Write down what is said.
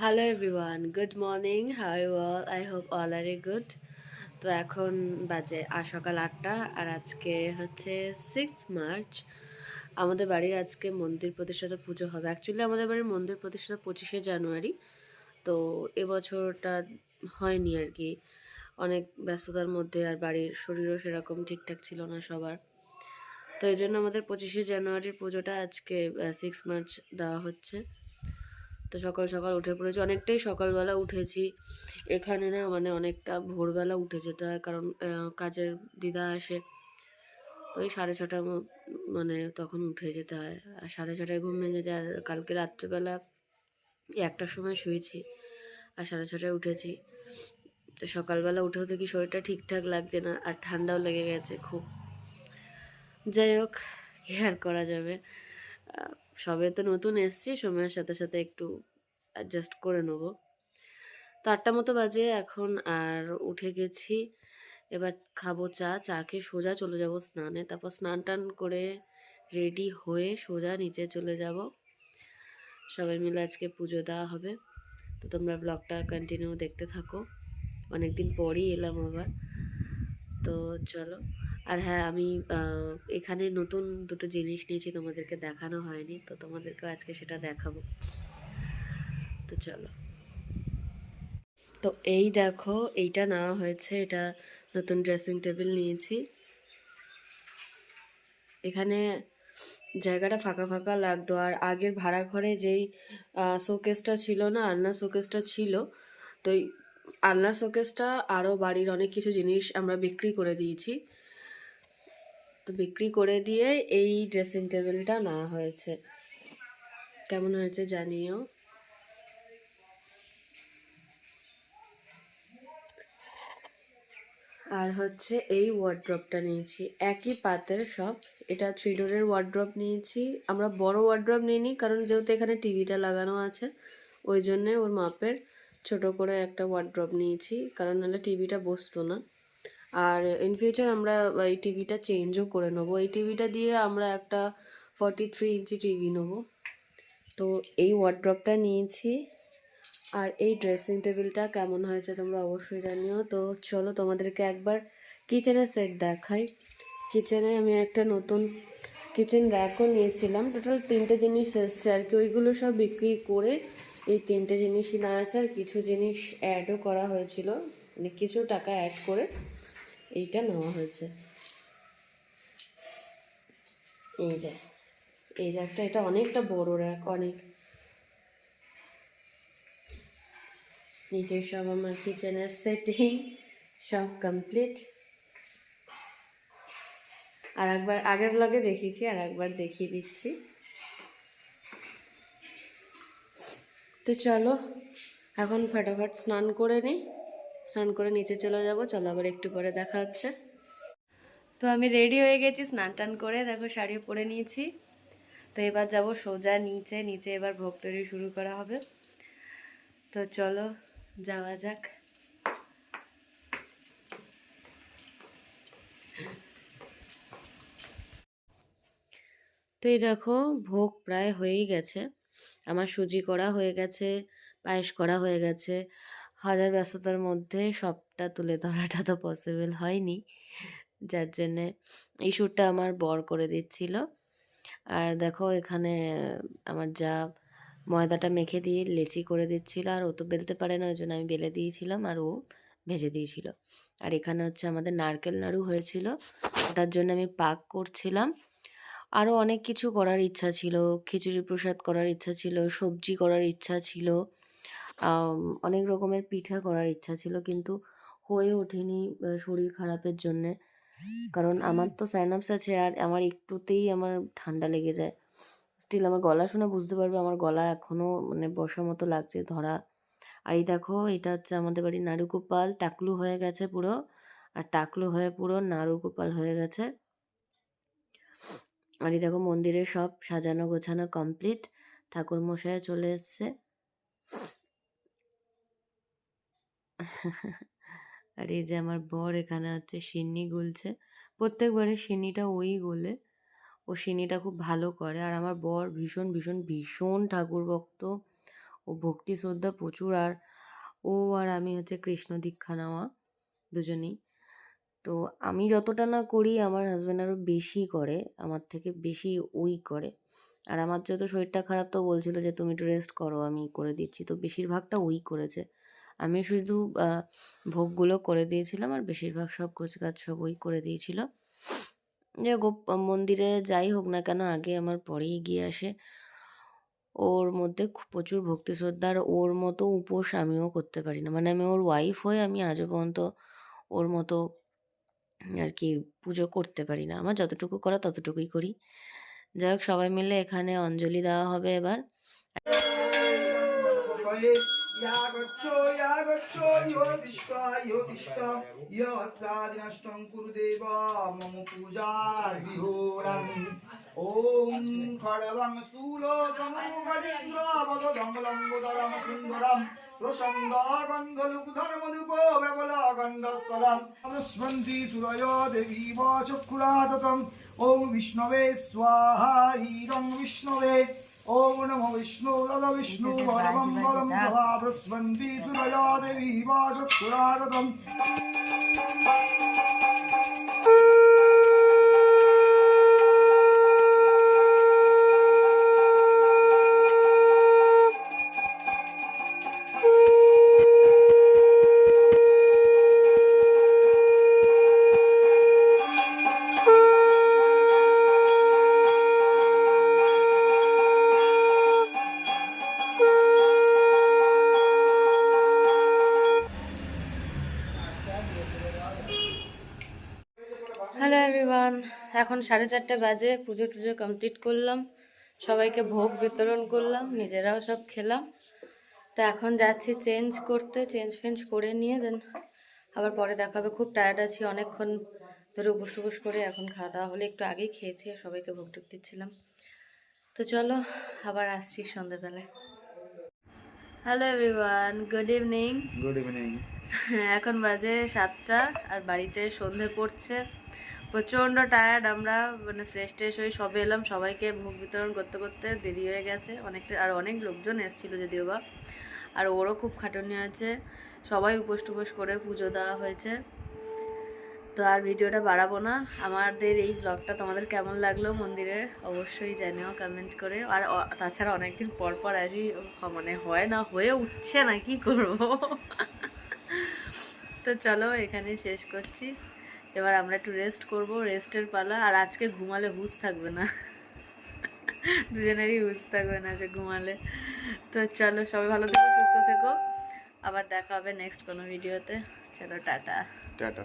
Hello everyone, good morning. How are you all? I hope all are good. তো এখন বাজে সকাল 8টা, আর আজকে হচ্ছে 6 মার্চ। আমাদের বাড়ির আজকে মন্দির প্রতিষ্ঠাতা পুজো হবে। অ্যাকচুয়ালি আমাদের বাড়ির মন্দির প্রতিষ্ঠাতা 25শে জানুয়ারি। তো এবছরটা হয়নি আর কি, অনেক ব্যস্ততার মধ্যে, আর বাড়ির শরীরও সেরকম ঠিকঠাক ছিল না সবার। তো এই জন্য আমাদের 25শে জানুয়ারির পুজোটা আজকে 6 মার্চ দেওয়া হচ্ছে। তো সকাল সকাল উঠে পড়েছি, অনেকটাই সকালবেলা উঠেছি। এখানে না মানে অনেকটা ভোরবেলা উঠে যেতে হয়, কারণ কাজের দিদা আসে। তো ওই 6:30 মানে তখন উঠে যেতে হয়, আর 6:30টায় ঘুম ভেঙে যায়। আর কালকে রাত্রেবেলা 1টার সময় শুয়েছি, আর 6:30টায় উঠেছি। তো সকালবেলা উঠেও দেখি শরীরটা ঠিকঠাক লাগছে না, আর ঠান্ডাও লেগে গেছে খুব। যাই হোক, কি আর করা যাবে। আহ, সবে তো নতুন এসছি, সময়ের সাথে সাথে একটু অ্যাডজাস্ট করে নেবো। তো 8টা মতো বাজে এখন, আর উঠে গেছি। এবার খাবো চা। চা খেয়ে সোজা চলে যাব স্নানে, তারপর স্নান টান করে রেডি হয়ে সোজা নিচে চলে যাব। সবাই মিলে আজকে পুজো দেওয়া হবে। তো তোমরা ব্লগটা কন্টিনিউ দেখতে থাকো, অনেকদিন পরই এলাম আবার। তো চলো। আর হ্যাঁ, আমি এখানে নতুন দুটো জিনিস নিয়েছি, তোমাদেরকে দেখানো হয়নি, তো তোমাদেরকেও আজকে সেটা দেখাবো। তো চলো। তো এই দেখো, এইটা নেওয়া হয়েছে, এটা নতুন ড্রেসিং টেবিল নিয়েছি। এখানে জায়গাটা ফাঁকা ফাঁকা লাগতো, আর আগের ভাড়া ঘরে যেই শোকেসটা ছিল না, আলনা শোকেসটা ছিল। তো এই আলনা শোকেসটা আরও বাড়ির অনেক কিছু জিনিস আমরা বিক্রি করে দিয়েছি। তো বিক্রি করে দিয়ে এই ড্রেসিং টেবিলটা নেওয়া হয়েছে। কেমন হয়েছে জানিও। আর হচ্ছে এই ওয়ার্ড্রপটা নিয়েছি, একই পাতের সব। এটা 3 ডোরের ওয়ার্ড্রপ নিয়েছি। আমরা বড় ওয়ার্ড্রপ নিইনি, কারণ যেহেতু এখানে টিভিটা লাগানো আছে, ওই জন্যে ওর মাপের ছোট করে একটা ওয়ার্ড্রপ নিয়েছি, কারণ নাহলে টিভিটা বসতো না। আর ইন ফিউচার আমরা এই টিভিটা চেঞ্জও করে নেবো। এই টিভিটা দিয়ে আমরা একটা 43 ইঞ্চি টিভি নেবো। তো এই ওয়ার্ড্রপটা নিয়েছি। আর এই ড্রেসিং টেবিলটা কেমন হয়েছে তোমরা অবশ্যই জানিও। তো চলো তোমাদেরকে একবার কিচেনের সেট দেখাই। কিচেনে আমি একটা নতুন কিচেন র্যাকও নিয়েছিলাম। টোটাল 3টে জিনিস এসছে আর কি, ওইগুলো সব বিক্রি করে এই 3টে জিনিসই নেওয়া আছে। আর কিছু জিনিস অ্যাডও করা হয়েছিল, মানে কিছু টাকা অ্যাড করে এইটা নেওয়া হয়েছে। এই যে এই র্যাকটা, এটা অনেকটা বড় র্যাক, অনেক। নিচে সব আমার কিচেনের সেটিং সব কমপ্লিট। আর একবার আগের ব্লগে দেখিয়েছি, আর একবার দেখিয়ে দিচ্ছি। তো চলো এখন ফটাফট স্নান করে নিই, স্নান করে নিচে চলে যাব। চলো, আবার একটু পরে দেখা হচ্ছে। তো আমি রেডি হয়ে গেছি, স্নান টান করে দেখো শাড়ি পরে নিয়েছি। তো এবার যাব সোজা নিচে। নিচে এবার ভোগ তৈরি শুরু করা হবে। তো চলো যাওয়া যাক। তো এই দেখো, ভোগ প্রায় হয়েই গেছে। আমার সুজি করা হয়ে গেছে, পায়েস করা হয়ে গেছে। হাজার ব্যস্ততার মধ্যে সবটা তুলে ধরাটা তো পসিবল হয়নি, যার জন্যে এই শ্যুটটা আমার বর করে দিচ্ছিল। আর দেখো এখানে আমার যা ময়দাটা মেখে দিয়ে লেচি করে দিচ্ছিল, আর ও তো বেলতে পারে না, ওই জন্য আমি বেলে দিয়েছিলাম, আর ও ভেজে দিয়েছিল। আর এখানে হচ্ছে আমাদের নারকেল নাড়ু হয়েছিল, ওটার জন্য আমি পাক করছিলাম। আরও অনেক কিছু করার ইচ্ছা ছিল, খিচুড়ি প্রসাদ করার ইচ্ছা ছিল, সবজি করার ইচ্ছা ছিল, অনেক রকমের পিঠা করার ইচ্ছা ছিল, কিন্তু হয়ে ওঠেনি শরীর খারাপের জন্যে। কারণ আমার তো সাইনাপস আছে, আর আমার একটুতেই আমার ঠান্ডা লেগে যায়। স্টিল আমার গলা শুনে বুঝতে পারবে আমার গলা এখনও মানে বসার মতো লাগছে, ধরা। আর এই দেখো, এটা হচ্ছে আমাদের বাড়ির নাড়ুগোপাল, টাকলু হয়ে গেছে পুরো, আর টাকলু হয়ে পুরো নাড়ুগোপাল হয়ে গেছে। আর এই দেখো, মন্দিরে সব সাজানো গোছানো কমপ্লিট, ঠাকুর মশাই চলে এসছে। আর এই যে আমার বর এখানে হচ্ছে সিন্নি গুলছে। প্রত্যেকবারে সিন্নিটা ওই গোলে, ও সিন্নিটা খুব ভালো করে। আর আমার বর ভীষণ ভীষণ ভীষণ ঠাকুর ভক্ত। ও ভক্তি শ্রদ্ধা প্রচুর, আর ও আর আমি হচ্ছে কৃষ্ণ দীক্ষা নেওয়া দুজনেই। তো আমি যতটা না করি আমার হাজব্যান্ড আরও বেশি করে, আমার থেকে বেশি ওই করে। আর আমার যত শরীরটা খারাপ তো বলছিল যে তুমি একটু রেস্ট করো, আমি করে দিচ্ছি, তো বেশিরভাগটা ওই করেছে। আমি শুধু ভোগগুলো করে দিয়েছিলাম আর বেশিরভাগ সব গোছগাছ সব ওই করে দিয়েছিল। যে মন্দিরে যাই হোক না কেন আগে আমার পরেই গিয়ে আসে। ওর মধ্যে প্রচুর ভক্তি শ্রদ্ধা, আর ওর মতো উপোস আমিও করতে পারি না, মানে আমি ওর ওয়াইফ হয়ে আমি আজও পর্যন্ত ওর মতো আর কি পুজো করতে পারি না। আমার যতটুকু করা ততটুকুই করি। যাই হোক, সবাই মিলে এখানে অঞ্জলি দেওয়া হবে এবার। ওম খড়বং স্থূলতমং গজেন্দ্র বদদঙ্গলম্বোদরম সুন্দরম প্রসঙ্গ গন্ধলুকধর্মদুপ ব্যবল গণ্ডস্থলম প্রস্বন্তি তুরয় দেবী চক্ষুরাততম। ওম বিষ্ণবে স্বাহা ঈরং বিষ্ণবে। ওম নমো বিষ্ণু তদ বিষ্ণু বরমং বরম সভা প্রস্বন্তি তুরয় দেবী চক্ষুরাততম। হ্যালো এভরিওয়ান, এখন 4:30 বাজে। পুজো টুজো কমপ্লিট করলাম, সবাইকে ভোগ বিতরণ করলাম, নিজেরাও সব খেলাম। তো এখন যাচ্ছি চেঞ্জ করতে, চেঞ্জ করে নিয়ে দেন আবার পরে দেখা হবে। খুব টায়ার্ড আছি, অনেকক্ষণ ধরে উপোস টুপোস করে এখন খাওয়া দাওয়া হলে একটু আগেই খেয়েছি, আর সবাইকে ভোগ টুক দিচ্ছিলাম। তো চলো আবার আসছি সন্ধ্যেবেলায়। Hello everyone, good evening. Good evening. এখন বাজে 7টা আর বাড়িতে সন্ধে পড়ছে। প্রচণ্ড টায়ার্ড আমরা, মানে ফ্রেশ ট্রেশ হয়ে সবে এলাম, সবাইকে ভোগ বিতরণ করতে করতে দেরি হয়ে গেছে অনেকটা। আর অনেক লোকজন এসেছিলো যদিও বা, আর ওরও খুব খাটুনি আছে। সবাই উপোস টুপোস করে পুজো দেওয়া হয়েছে। তো আর ভিডিওটা বাড়াবো না। আমাদের এই ব্লগটা তোমাদের কেমন লাগলো মন্দিরের অবশ্যই জানিও কমেন্ট করে। আর তাছাড়া অনেকদিন পর পর আসি, মানে হয় না, হয়ে উঠছে না, কি করবো। তো চলো এখানে শেষ করছি। এবার আমরা একটু রেস্ট করব, রেস্টের পালা। আর আজকে ঘুমালে হুঁশ থাকবে না, দুজনেরই হুঁশ থাকবে না যে ঘুমালে। তো চলো সবাই ভালো থেকো, সুস্থ থেকো, আবার দেখা হবে নেক্সট কোনো ভিডিওতে। চলো টাটা। টাটা।